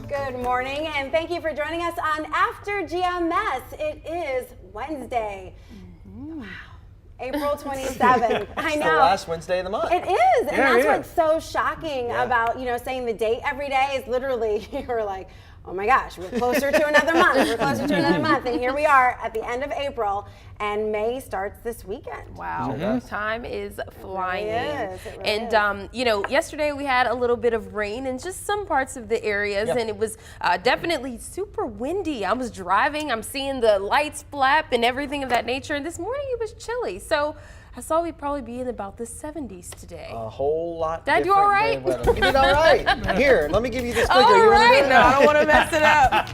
Good morning, and thank you for joining us on After GMS. It is Wednesday. Wow. April 27th. I know. It's the last Wednesday of the month. It is, and that's yeah. what's so shocking about, saying the date every day is literally, you're like, oh my gosh, we're closer to another month. We're closer to another month, and here we are at the end of April, and May starts this weekend. Wow, time is flying. It really and yesterday we had a little bit of rain in just some parts of the areas, and it was definitely super windy. I was driving, I'm seeing the lights flap and everything of that nature, and this morning it was chilly. So I saw we'd probably be in about the 70s today. A whole lot Did I do all right? You did all right. Here, let me give you this clicker. All right. No, I don't want to mess it up.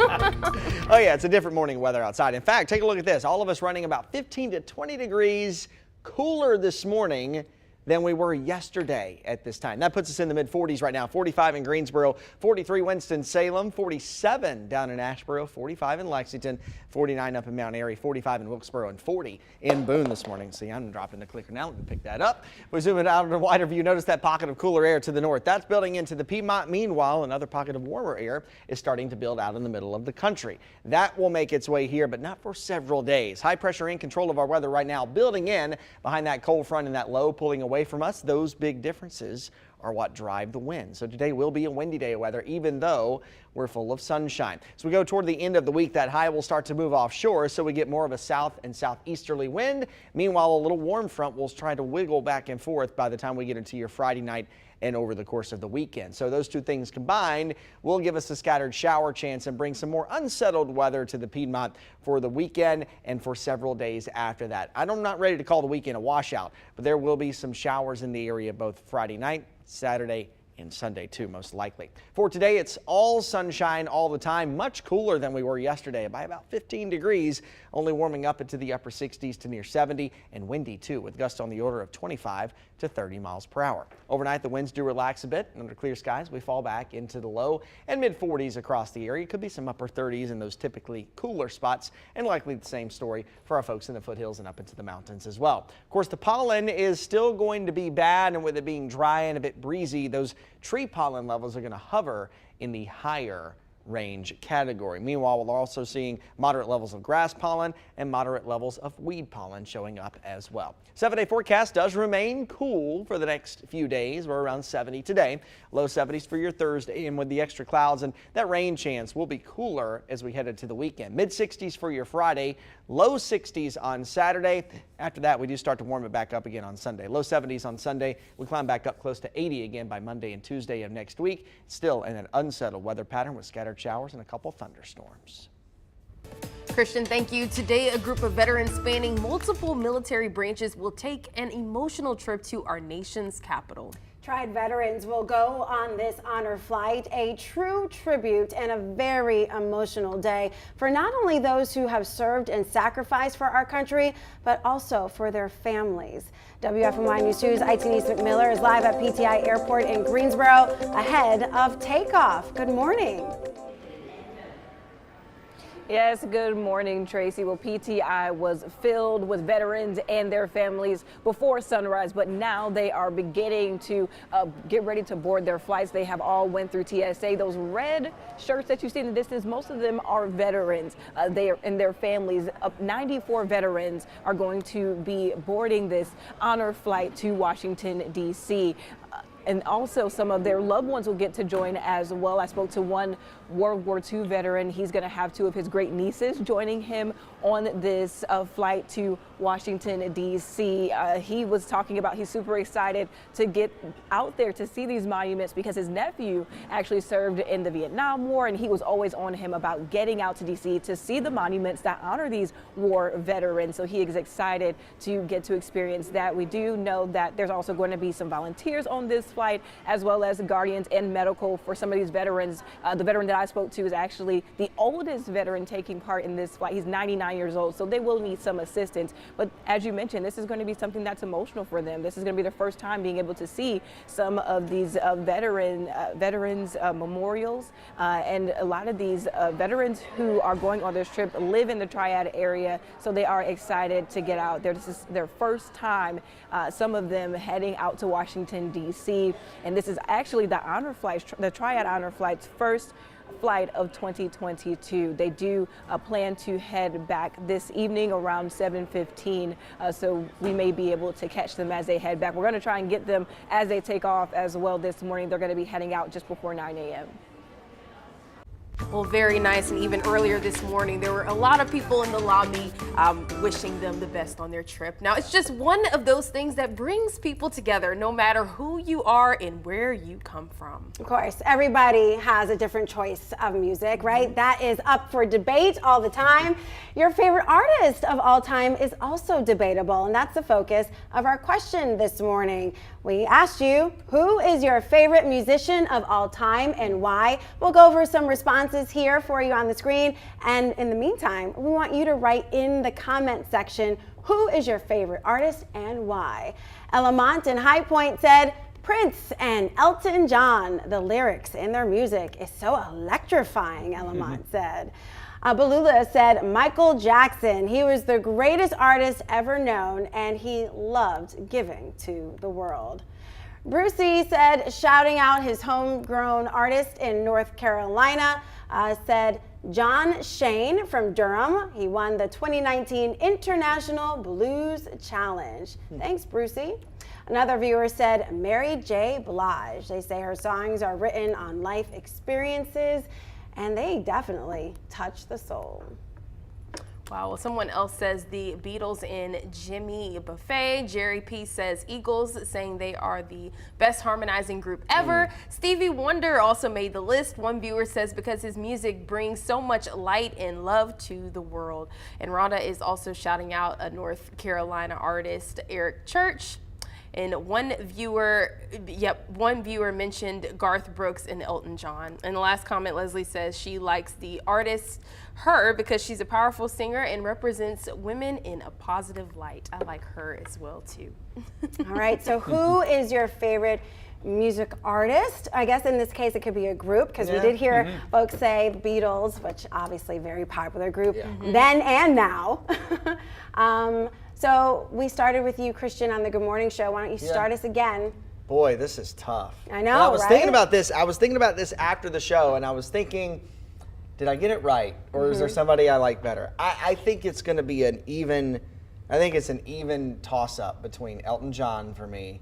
Oh yeah, it's a different morning weather outside. In fact, take a look at this. All of us running about 15 to 20 degrees cooler this morning than we were yesterday at this time. That puts us in the mid-40s right now. 45 in Greensboro, 43 Winston-Salem, 47 down in Asheboro, 45 in Lexington, 49 up in Mount Airy, 45 in Wilkesboro, and 40 in Boone this morning. See, I'm dropping the clicker now. Let me pick that up. We zoom it out in a wider view. Notice that pocket of cooler air to the north. That's building into the Piedmont. Meanwhile, another pocket of warmer air is starting to build out in the middle of the country. That will make its way here, but not for several days. High pressure in control of our weather right now, building in behind that cold front and that low pulling away from us. Those big differences are what drive the wind. So today will be a windy day of weather, even though we're full of sunshine. As we go toward the end of the week, that high will start to move offshore, so we get more of a south and southeasterly wind. Meanwhile, a little warm front will try to wiggle back and forth by the time we get into your Friday night and over the course of the weekend. So those two things combined will give us a scattered shower chance and bring some more unsettled weather to the Piedmont for the weekend and for several days after that. I'm not ready to call the weekend a washout, but there will be some showers in the area both Friday night, Saturday, and Sunday too, most likely. For today, it's all sunshine all the time, much cooler than we were yesterday by about 15 degrees, only warming up into the upper 60s to near 70, and windy too, with gusts on the order of 25 to 30 miles per hour. Overnight, the winds do relax a bit, and under clear skies, we fall back into the low and mid 40s across the area. Could be some upper 30s in those typically cooler spots, and likely the same story for our folks in the foothills and up into the mountains as well. Of course, the pollen is still going to be bad, and with it being dry and a bit breezy, those tree pollen levels are going to hover in the higher range category. Meanwhile, we're also seeing moderate levels of grass pollen and moderate levels of weed pollen showing up as well. 7-day forecast does remain cool for the next few days. We're around 70 today, low 70s for your Thursday, and with the extra clouds and that rain chance will be cooler as we head into the weekend. Mid 60s for your Friday, low 60s on Saturday. After that, we do start to warm it back up again on Sunday. Low 70s on Sunday. We climb back up close to 80 again by Monday and Tuesday of next week. Still in an unsettled weather pattern with scattered showers and a couple thunderstorms. Christian, thank you. Today, a group of veterans spanning multiple military branches will take an emotional trip to our nation's capital. TRIAD veterans will go on this honor flight, a true tribute and a very emotional day for not only those who have served and sacrificed for our country, but also for their families. WFMY News 2's ITN's McMiller is live at PTI Airport in Greensboro ahead of takeoff. Good morning. Yes, good morning, Tracy. Well, PTI was filled with veterans and their families before sunrise, but now they are beginning to get ready to board their flights. They have all went through TSA. Those red shirts that you see in the distance, most of them are veterans. They are, and their families. 94 veterans are going to be boarding this honor flight to Washington, D.C. And also some of their loved ones will get to join as well. I spoke to one World War II veteran. He's going to have two of his great nieces joining him on this flight to Washington, D.C. He was talking about he's super excited to get out there to see these monuments because his nephew actually served in the Vietnam War, and he was always on him about getting out to D.C. to see the monuments that honor these war veterans. So he is excited to get to experience that. We do know that there's also going to be some volunteers on this flight, as well as guardians and medical for some of these veterans. The veteran that that I spoke to is actually the oldest veteran taking part in this flight. He's 99 years old, so they will need some assistance. But as you mentioned, this is going to be something that's emotional for them. This is going to be their first time being able to see some of these veterans memorials, and a lot of these veterans who are going on this trip live in the TRIAD area, so they are excited to get out there. This is their first time, some of them heading out to Washington, D.C., and this is actually the honor flight, the TRIAD honor flight's first flight of 2022. They do plan to head back this evening around 7:15, so we may be able to catch them as they head back. We're going to try and get them as they take off as well this morning. They're going to be heading out just before 9 a.m. Well, very nice. And even earlier this morning, there were a lot of people in the lobby wishing them the best on their trip. Now, it's just one of those things that brings people together, no matter who you are and where you come from. Of course, everybody has a different choice of music, right? That is up for debate all the time. Your favorite artist of all time is also debatable, and that's the focus of our question this morning. We asked you, who is your favorite musician of all time and why? We'll go over some responses here for you on the screen. And in the meantime, we want you to write in the comment section, who is your favorite artist and why? Elamont in High Point said, Prince and Elton John. The lyrics in their music is so electrifying, Elamont said. Balula said Michael Jackson. He was the greatest artist ever known, and he loved giving to the world. Brucey said, shouting out his homegrown artist in North Carolina, said John Shane from Durham. He won the 2019 International Blues Challenge. Thanks, Brucey. Another viewer said Mary J. Blige. They say her songs are written on life experiences, and they definitely touch the soul. Wow, well, someone else says the Beatles and Jimmy Buffett. Jerry P says Eagles, saying they are the best harmonizing group ever. Stevie Wonder also made the list. One viewer says because his music brings so much light and love to the world. And Rhonda is also shouting out a North Carolina artist, Eric Church. And one viewer mentioned Garth Brooks and Elton John. And the last comment, Leslie says she likes the artist, her, because she's a powerful singer and represents women in a positive light. I like her as well, too. All right, so who is your favorite music artist? I guess in this case it could be a group, because we did hear folks say the Beatles, which obviously very popular group then and now. So we started with you, Christian, on the Good Morning Show. Why don't you start us again? Boy, this is tough. I know, and I was right? thinking about this. I was thinking about this after the show, and I was thinking, did I get it right, or is there somebody I like better? I think it's going to be an even toss-up between Elton John for me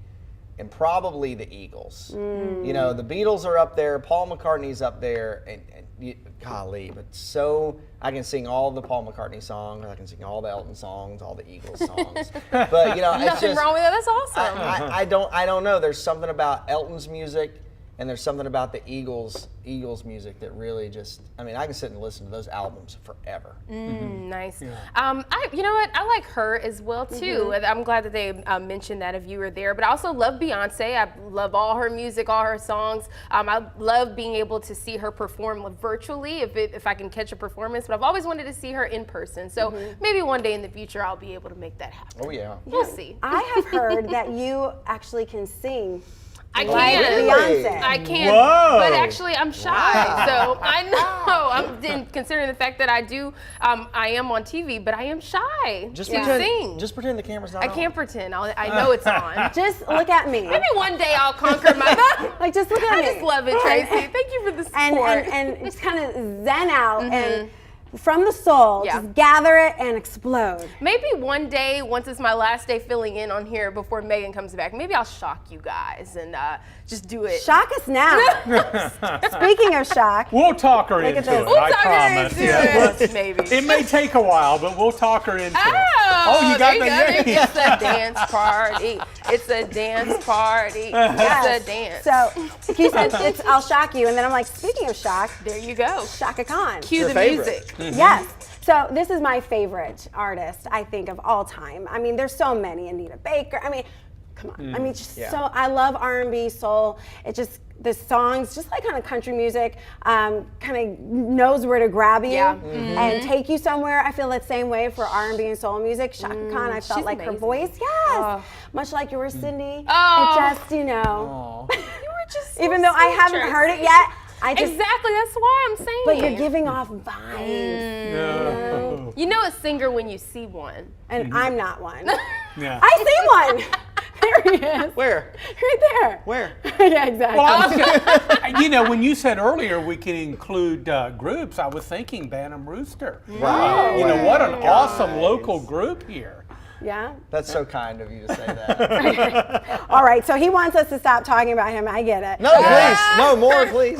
and probably the Eagles. You know, the Beatles are up there, Paul McCartney's up there, and golly, but so I can sing all the Paul McCartney songs, I can sing all the Elton songs, all the Eagles songs. But you know, it's Nothing just, wrong with that. That's awesome. I don't know. There's something about Elton's music, and there's something about the Eagles music that really just, I mean, I can sit and listen to those albums forever. Nice. You know what? I like her as well too. I'm glad that they mentioned that if you were there. But I also love Beyonce. I love all her music, all her songs. I love being able to see her perform virtually if I can catch a performance. But I've always wanted to see her in person. So maybe one day in the future I'll be able to make that happen. Oh yeah. We'll see. I have heard that you actually can sing. I Like can. Beyonce. I can, Whoa. but actually I'm shy. So I know. Considering the fact that I am on TV, but I am shy. Just to pretend. sing. Just pretend the camera's not I on. can't pretend. I know it's on. Just look at me. Maybe one day I'll conquer my. Like, just look at I me. just love it, Tracy. Thank you for the support. And just kind of zen out and from the soul, Yeah. just gather it and explode. Maybe one day, once it's my last day filling in on here before Megan comes back, maybe I'll shock you guys and just do it. Shock us now. Speaking of shock, We'll talk her Look at into this. it, We'll I talk her promise. into Yeah. it, maybe. It may take a while, but we'll talk her into it. Oh, you got the there you name. go. It's a dance party. It's a dance party. yes. It's a dance. So you said I'll shock you, and then I'm like, speaking of shock, there you go. Shaka Khan. Cue your the favorite. music. Yes. So this is my favorite artist, I think, of all time. I mean, there's so many. Anita Baker. I mean, come on. I mean, just so, I love R&B, soul. It just, the songs, just like kind of country music, kind of knows where to grab you and take you somewhere. I feel that same way for R&B and soul music. Chaka Khan, I felt She's like amazing. her voice, much like yours, Cindy. Oh. It just, you know, You were just so even though I sweet, haven't Tracy. heard it yet, I just, Exactly, that's why I'm saying. but you're giving off vibes. No. You know a singer when you see one. And I'm not one. Yeah. I see one. There he is. Where? Right there. Where? Yeah, exactly. Well, I was gonna, you know, when you said earlier we can include groups, I was thinking Bantam Rooster. Wow. You know, what an awesome local group here. Yeah. That's so kind of you to say that. All right. So he wants us to stop talking about him. I get it. No, please. No, more, please.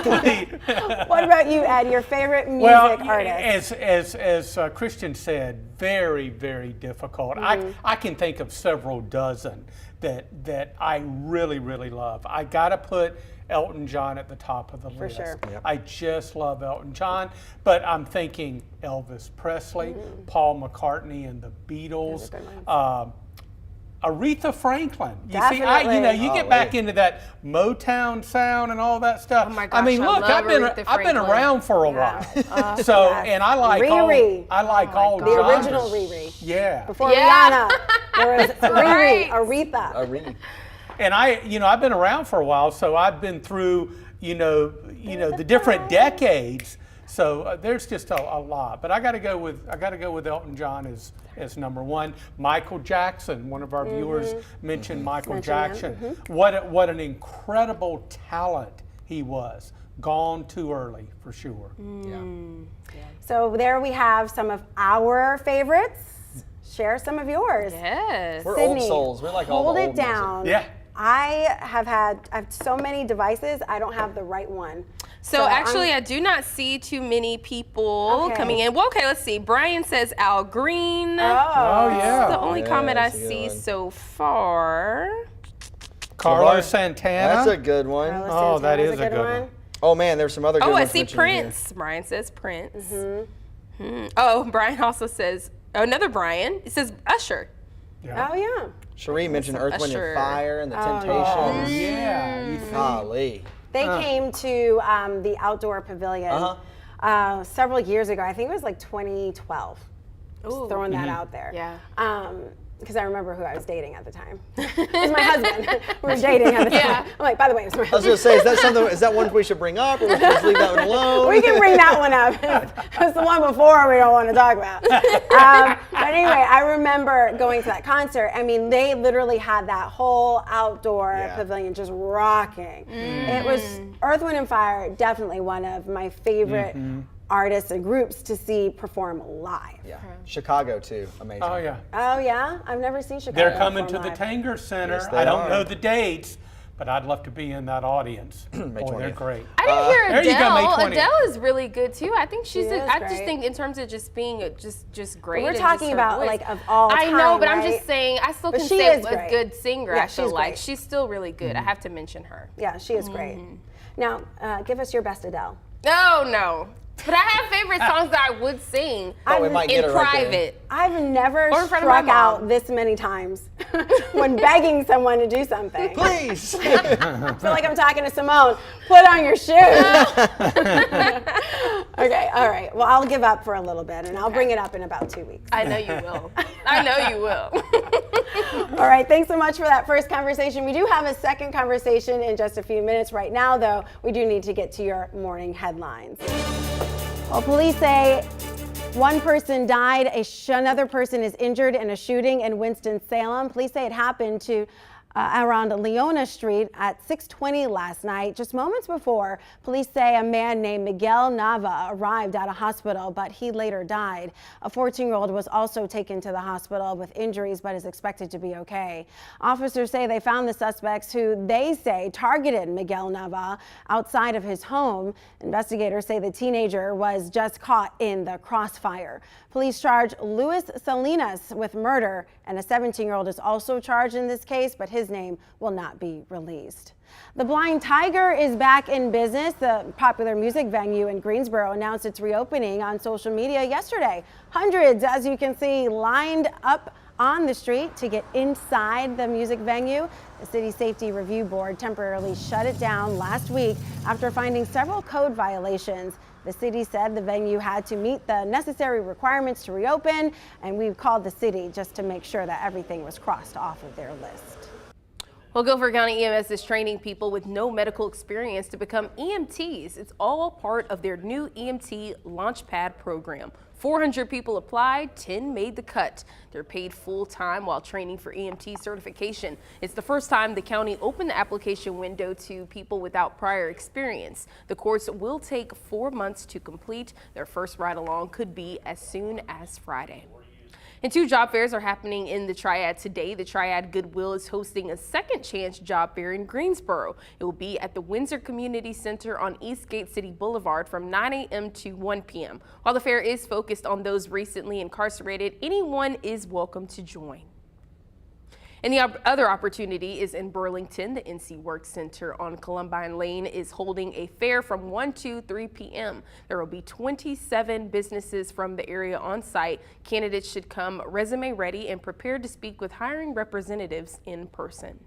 Please. What about you, Ed? Your favorite music Well, artist? as Christian said, very, very difficult. I can think of several dozen that I really, really love. I gotta put Elton John at the top of the list. sure. Yep. I just love Elton John, but I'm thinking Elvis Presley, Paul McCartney and the Beatles, Aretha Franklin. You see, Definitely. you get back into that Motown sound and all that stuff. Oh my I gosh, mean, I look, love I've been Aretha around for a while, so and I like Riri. all The genres. original Riri. Yeah. Before Yeah. Rihanna, there was Riri, right. Aretha. And I've been around for a while, so I've been through, the different decades. So there's just a lot. But I got to go with Elton John as number one. Michael Jackson, one of our viewers mentioned Michael Jackson. What an incredible talent he was. Gone too early for sure. So there we have some of our favorites. Share some of yours. Yes. We're Sydney, old souls. We like all hold the it old music. down. Yeah. I have so many devices. I don't have the right one. So actually, I do not see too many people Okay. coming in. Well, okay, let's see. Brian says Al Green. Oh That's yeah. the only yeah, comment I that's a good see one. so far. Carlos Santana. That's a good one. Carlos Oh, that Santana's is a good one. Oh man, there's some other good Oh, I ones see mentioned here. Prince. Brian says Prince. Oh, Brian also says, another Brian. It says Usher. Yeah. Oh yeah. Cherie mentioned Earth, Wind, Usher. and Fire and the Oh, Temptations. Yeah. You think? Golly. They came to the outdoor pavilion several years ago. I think it was like 2012. Just Ooh. throwing that out there. Yeah. Because I remember who I was dating at the time. It was my husband. We were dating at the time. Yeah. I'm like, by the way, it was my I was husband. going to say, is that one we should bring up, or we should just leave that one alone? We can bring that one up. It's the one before we don't want to talk about. But anyway, I remember going to that concert. I mean, they literally had that whole outdoor pavilion just rocking. It was Earth, Wind, and Fire, definitely one of my favorite artists and groups to see perform live. Yeah. Chicago too. Amazing. Oh yeah. Oh yeah? I've never seen Chicago. They're coming to perform the live. Tanger Center. Yes, they I don't are. know the dates, but I'd love to be in that audience. Boy, they're 20th. great. I didn't hear there you go, May Adele. 20th. Adele is really good too. I think she's. She is I just great. think in terms of just being just great. We're and talking just her about voice. like of all I time, know, but I'm right? just saying. I still But can she say is a great. good singer. Yeah, I feel she's like great. she's still really good. I have to mention her. Yeah, she is great. Now, give us your best Adele. No. But I have favorite songs that I would sing Thought we might get in her right there. private. I've never Or in front of my struck out mom. this many times when begging someone to do something. Please. I feel like I'm talking to Simone. Put on your shoes. Okay, all right. Well, I'll give up for a little bit, and I'll bring it up in about 2 weeks. I know you will. I know you will. All right, thanks so much for that first conversation. We do have a second conversation in just a few minutes. Right now, though, we do need to get to your morning headlines. Well, police say one person died, another person is injured in a shooting in Winston-Salem. Police say it happened to around Leona Street at 6:20 last night. Just moments before, police say a man named Miguel Nava arrived at a hospital, but he later died. A 14-year-old was also taken to the hospital with injuries, but is expected to be okay. Officers say they found the suspects who they say targeted Miguel Nava outside of his home. Investigators say the teenager was just caught in the crossfire. Police charge Luis Salinas with murder, and a 17-year-old is also charged in this case, but his name will not be released. The Blind Tiger is back in business. The popular music venue in Greensboro announced its reopening on social media yesterday. Hundreds, as you can see, lined up on the street to get inside the music venue. The City Safety Review Board temporarily shut it down last week after finding several code violations. The city said the venue had to meet the necessary requirements to reopen, and we've called the city just to make sure that everything was crossed off of their list. Well, Guilford County EMS is training people with no medical experience to become EMTs. It's all part of their new EMT Launchpad program. 400 people applied, 10 made the cut. They're paid full-time while training for EMT certification. It's the first time the county opened the application window to people without prior experience. The course will take 4 months to complete. Their first ride-along could be as soon as Friday. And 2 job fairs are happening in the TRIAD today. The TRIAD Goodwill is hosting a second chance job fair in Greensboro. It will be at the Windsor Community Center on Eastgate City Boulevard from 9 a.m. to 1 p.m. While the fair is focused on those recently incarcerated, anyone is welcome to join. And the other opportunity is in Burlington. The NC Work Center on Columbine Lane is holding a fair from 1 to 3 p.m. There will be 27 businesses from the area on site. Candidates should come resume ready and prepared to speak with hiring representatives in person.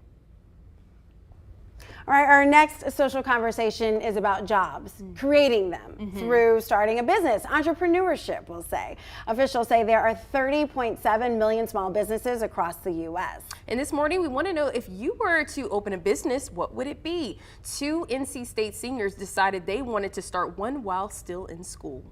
All right, our next social conversation is about jobs, creating them through starting a business, entrepreneurship, we'll say. Officials say there are 30.7 million small businesses across the U.S. And this morning, we want to know, if you were to open a business, what would it be? 2 NC State seniors decided they wanted to start one while still in school.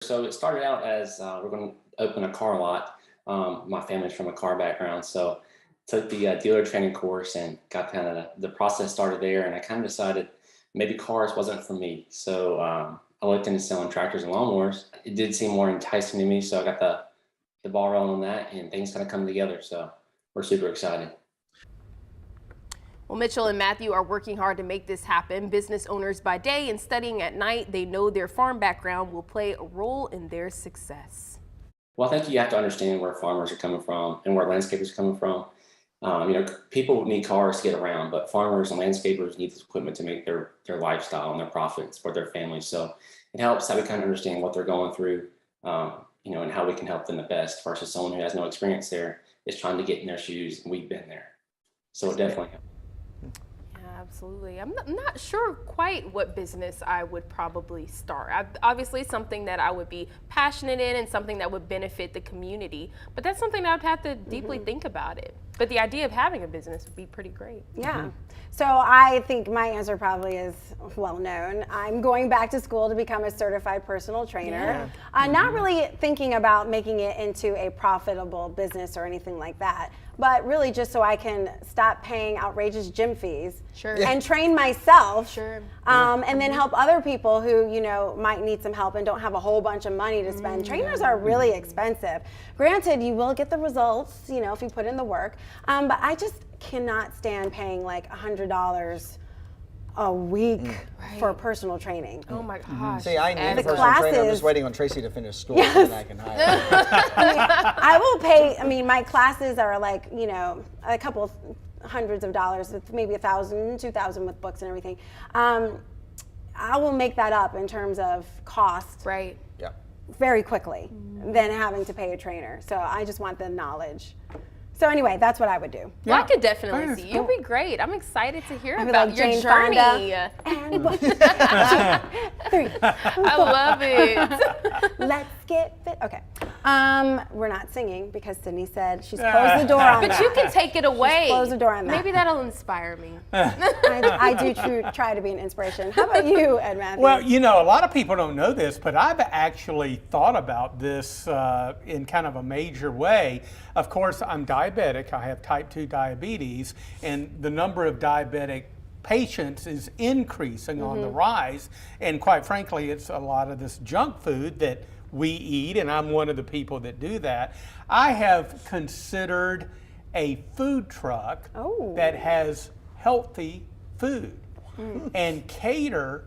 So it started out as we're going to open a car lot. My family's from a car background, so took the dealer training course and got kind of the process started there. And I kind of decided maybe cars wasn't for me. So I looked into selling tractors and lawnmowers. It did seem more enticing to me, so I got the ball rolling on that, and things kind of come together. So we're super excited. Well, Mitchell and Matthew are working hard to make this happen. Business owners by day and studying at night, they know their farm background will play a role in their success. Well, I think you have to understand where farmers are coming from and where landscapers are coming from. People need cars to get around, but farmers and landscapers need this equipment to make their lifestyle and their profits for their families. So it helps that we kind of understand what they're going through, and how we can help them the best versus someone who has no experience there is trying to get in their shoes, and we've been there. So it definitely helps. Absolutely. I'm not sure quite what business I would probably start. Obviously something that I would be passionate in and something that would benefit the community, but that's something that I'd have to deeply think about it. But the idea of having a business would be pretty great. Yeah. So I think my answer probably is well known. I'm going back to school to become a certified personal trainer. Not really thinking about making it into a profitable business or anything like that, but really just so I can stop paying outrageous gym fees and train myself, and then help other people who, might need some help and don't have a whole bunch of money to spend. Trainers are really expensive. Granted, you will get the results, if you put in the work, but I just cannot stand paying like $100 a week for personal training. Oh my gosh. See, I need a personal trainer. I'm just waiting on Tracy to finish school and I can hire her. I will pay, my classes are like, a couple of hundreds of dollars, maybe $1,000, $2,000 with books and everything. I will make that up in terms of cost. Right. Yeah. Very quickly than having to pay a trainer. So I just want the knowledge. So anyway, that's what I would do. Well, I could definitely see. You'd be great. I'm excited to hear I'd be about like your Jane journey. Fonda. And 3. I love it. Let's get fit. Okay. We're not singing because Sydney said she's closed the door on that. But you can take it away. Close the door on that. Maybe that'll inspire me. I do try to be an inspiration. How about you, Ed Matthews? Well, a lot of people don't know this, but I've actually thought about this in kind of a major way. Of course, I'm diabetic. I have type 2 diabetes, and the number of diabetic patients is increasing on the rise. And quite frankly, it's a lot of this junk food that we eat, and I'm one of the people that do that. I have considered a food truck that has healthy food and cater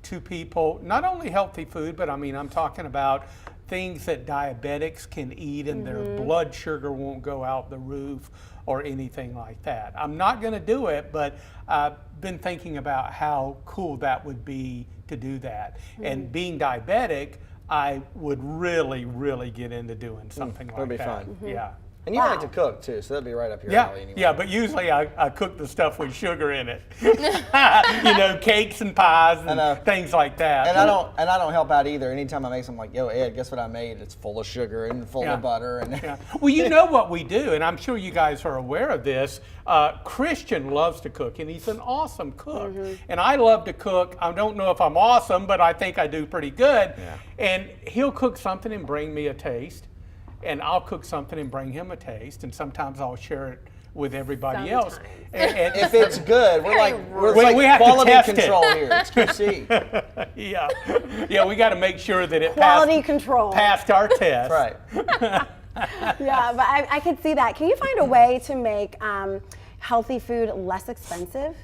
to people, not only healthy food, but I'm talking about things that diabetics can eat and their blood sugar won't go out the roof or anything like that. I'm not going to do it, but I've been thinking about how cool that would be to do that. And being diabetic, I would really, really get into doing something like that. That'd be fun. Yeah. And you Wow. like to cook too, so that'd be right up your Yeah, alley anyway. yeah, but usually I cook the stuff with sugar in it. You know, cakes and pies and things like that. And I don't help out either. Anytime I make something, like, yo, Ed, guess what I made? It's full of sugar and full of butter. And Yeah. Well, you know what we do, and I'm sure you guys are aware of this. Christian loves to cook, and he's an awesome cook. And I love to cook. I don't know if I'm awesome, but I think I do pretty good. Yeah. And he'll cook something and bring me a taste, and I'll cook something and bring him a taste, and sometimes I'll share it with everybody else. And if it's good, we're like we have to quality test it. control here. It's QC. yeah, we got to make sure that it Quality control. passed our test. Right. Yeah, but I could see that. Can you find a way to make healthy food less expensive?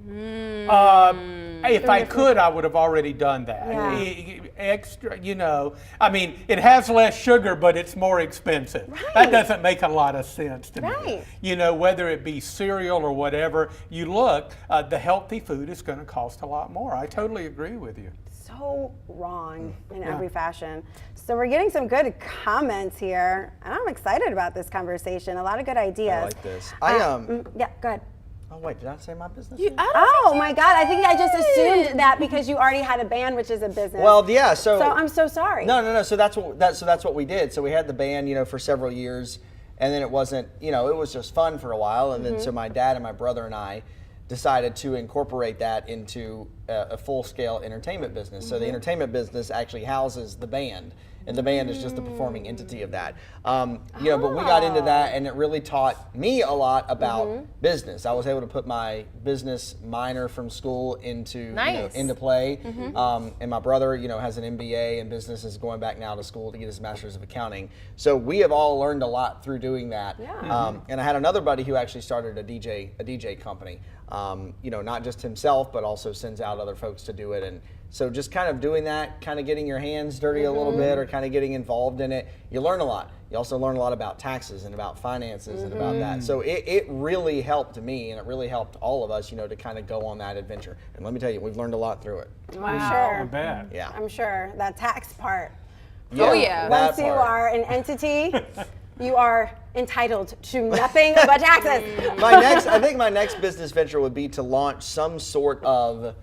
If I could, I would have already done that. Yeah. Extra, you know, I mean, it has less sugar, but it's more expensive. Right. That doesn't make a lot of sense to me. Right. You know, whether it be cereal or whatever, you look, the healthy food is going to cost a lot more. I totally agree with you. So wrong in every fashion. So we're getting some good comments here, and I'm excited about this conversation. A lot of good ideas. I like this. Yeah, go ahead. Oh wait, did I say my business? Oh my God! I think I just assumed that because you already had a band, which is a business. Well, yeah. So I'm so sorry. No. So that's what we did. So we had the band, you know, for several years, and then it wasn't, you know, it was just fun for a while, and then so my dad and my brother and I decided to incorporate that into a full-scale entertainment business. So the entertainment business actually houses the band, and the band is just the performing entity of that. You know, but we got into that, and it really taught me a lot about business. I was able to put my business minor from school into you know, into play. And my brother, you know, has an MBA in business, is going back now to school to get his master's of accounting. So we have all learned a lot through doing that. Yeah. And I had another buddy who actually started a DJ company. You know, not just himself, but also sends out other folks to do it. And so just kind of doing that, kind of getting your hands dirty a little bit, or kind of getting involved in it, you learn a lot. You also learn a lot about taxes and about finances and about that. So it really helped me, and it really helped all of us, you know, to kind of go on that adventure. And let me tell you, we've learned a lot through it. I'm sure. Bad. Yeah. I'm sure that tax part. Oh, yeah. that Once you part. are an entity, you are entitled to nothing but taxes. I think my next business venture would be to launch some sort of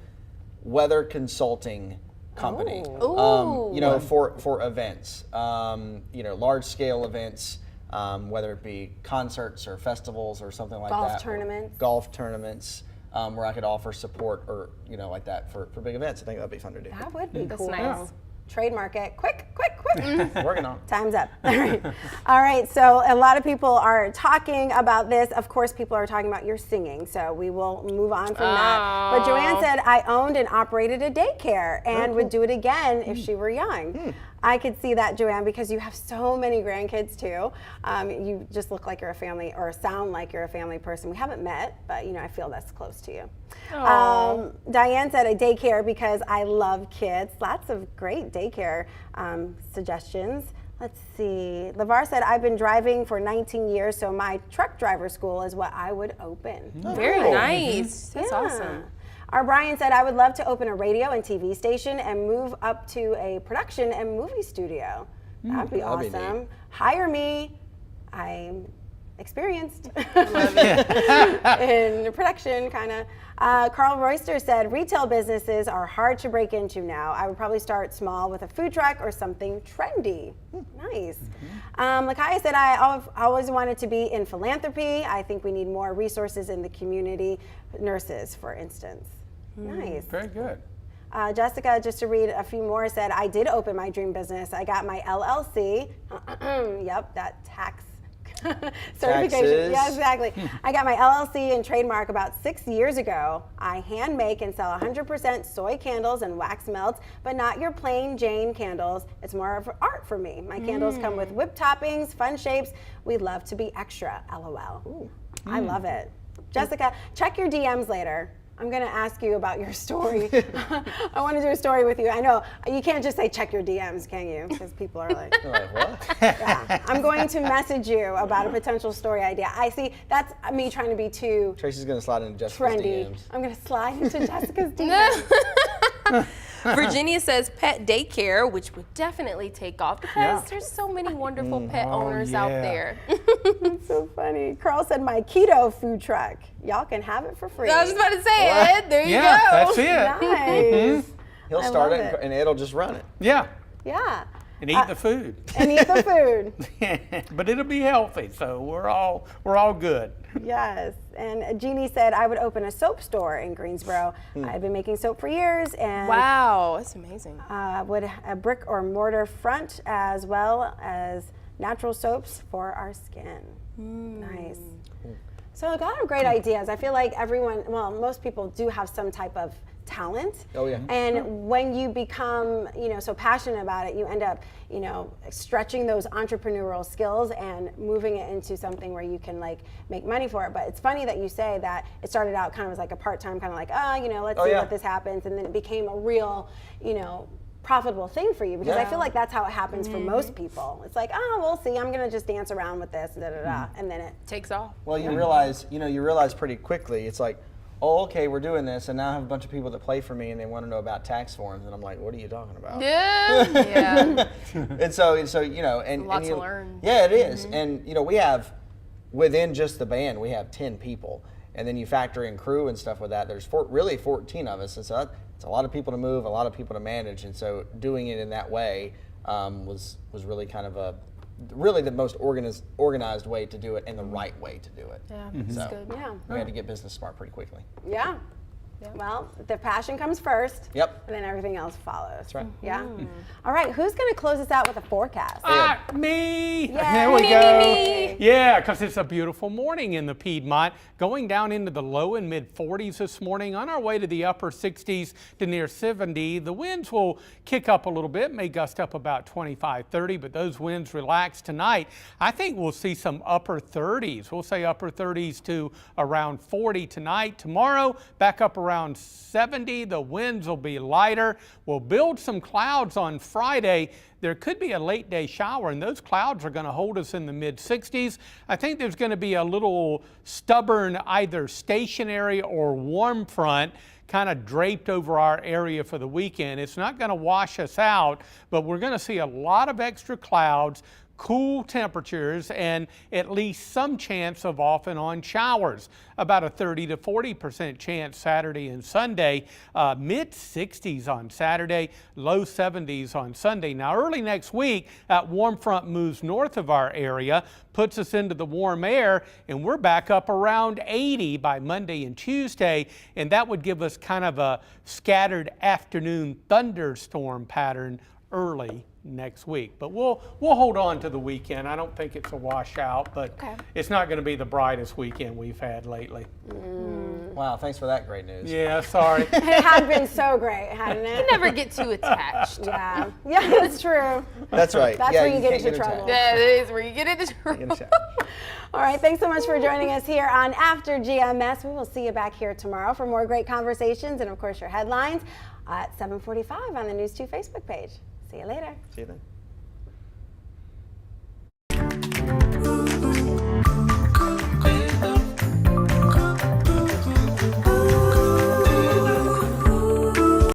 weather consulting company. You know, for events, you know, large scale events, whether it be concerts or festivals or something like that. Golf tournaments, where I could offer support or, you know, like that for big events. I think that'd be fun to do. That would be That's cool. nice. Trademark it. Quick. Working on it. Time's up. All right. So a lot of people are talking about this. Of course, people are talking about your singing. So we will move on from that. But Joanne said, I owned and operated a daycare and would do it again if she were young. I could see that, Joanne, because you have so many grandkids too. You just look like you're a family, or sound like you're a family person. We haven't met, but you know, I feel that's close to you. Diane said a daycare because I love kids. Lots of great daycare suggestions. Let's see. LeVar said, I've been driving for 19 years, so my truck driver school is what I would open. Very nice. That's Yeah. awesome. Our Brian said, I would love to open a radio and TV station and move up to a production and movie studio. That'd be That'd be awesome. neat. Hire me. I'm experienced in production, kind of. Carl Royster said, retail businesses are hard to break into now. I would probably start small with a food truck or something trendy. Nice. Lakaya said, I've always wanted to be in philanthropy. I think we need more resources in the community, nurses, for instance. Nice. Very good. Jessica, just to read a few more, said, I did open my dream business. I got my LLC. Yep, that tax certification. Taxes. Yeah, exactly. I got my LLC and trademark about 6 years ago. I hand make and sell 100% soy candles and wax melts, but not your plain Jane candles. It's more of art for me. My candles come with whipped toppings, fun shapes. We love to be extra, LOL. Ooh, I love it. Jessica, check your DMs later. I'm going to ask you about your story. I want to do a story with you. I know you can't just say check your DMs, can you? Because people are like, You're like, what? yeah. I'm going to message you about a potential story idea. I see that's me trying to be too Tracy's gonna slide into Jessica's trendy. DMs. I'm going to slide into Jessica's DMs. Virginia says pet daycare, which would definitely take off because Yeah. there's so many wonderful pet Oh, owners out yeah. there. So funny. Carl said my keto food truck. Y'all can have it for free. I was about to say, Ed, there you Yeah, go. that's it. Nice. He'll I start love it it. and it'll just run it. Yeah, Yeah. and eat the food. And eat the food. But it'll be healthy, so we're all good. Yes. And Jeannie said I would open a soap store in Greensboro. I've been making soap for years and Wow, that's amazing. would a brick or mortar front as well as natural soaps for our skin. Nice. So a lot of great ideas. I feel like everyone, well, most people do have some type of talent. Oh, yeah. And when you become, so passionate about it, you end up, stretching those entrepreneurial skills and moving it into something where you can like make money for it. But it's funny that you say that it started out kind of as like a part-time, kind of like, let's see yeah. what this happens. And then it became a real, profitable thing for you, because I feel like that's how it happens for most people. It's like, we'll see, I'm gonna just dance around with this, and then it Takes off. Well, you realize pretty quickly, it's like, oh, okay, we're doing this, and now I have a bunch of people that play for me, and they want to know about tax forms, and I'm like, what are you talking about? Yeah, yeah. And so and lot and to learn. Yeah, it is. And we have, within just the band, we have 10 people, and then you factor in crew and stuff with that. There's really 14 of us, and so it's a lot of people to move, a lot of people to manage, and so doing it in that way was really kind of really the most organized way to do it and the right way to do it. Yeah, So that's good. yeah. we had to get business smart pretty quickly. Yeah. Well, the passion comes first. Yep. And then everything else follows. That's right. Yeah. All right. Who's going to close us out with a forecast? Me! Yay. There we Me, go. me, me. Yeah, because it's a beautiful morning in the Piedmont, going down into the low and mid 40s this morning, on our way to the upper 60s to near 70. The winds will kick up a little bit, may gust up about 25, 30, but those winds relax tonight. I think we'll see some upper 30s. We'll say upper 30s to around 40 tonight. Tomorrow, back up around 70. The winds will be lighter. We'll build some clouds on Friday. There could be a late day shower, and those clouds are going to hold us in the mid 60s. I think there's going to be a little stubborn either stationary or warm front kind of draped over our area for the weekend. It's not going to wash us out, but we're going to see a lot of extra clouds, cool temperatures, and at least some chance of off and on showers. About a 30 to 40% chance Saturday and Sunday, mid 60s on Saturday, low 70s on Sunday. Now early next week, that warm front moves north of our area, puts us into the warm air, and we're back up around 80 by Monday and Tuesday, and that would give us kind of a scattered afternoon thunderstorm pattern early next week. But we'll hold on to the weekend. I don't think it's a washout, but it's not going to be the brightest weekend we've had lately. Wow, thanks for that great news. Yeah, sorry. It had been so great, hadn't it? Never get too attached. Yeah. Yeah, that's true. That's right. That's yeah, where you get can't into attached. trouble. That is where you get into trouble. Get attached. All right. Thanks so much for joining us here on After GMS. We will see you back here tomorrow for more great conversations and, of course, your headlines at 7:45 on the News 2 Facebook page. See you later. See you then.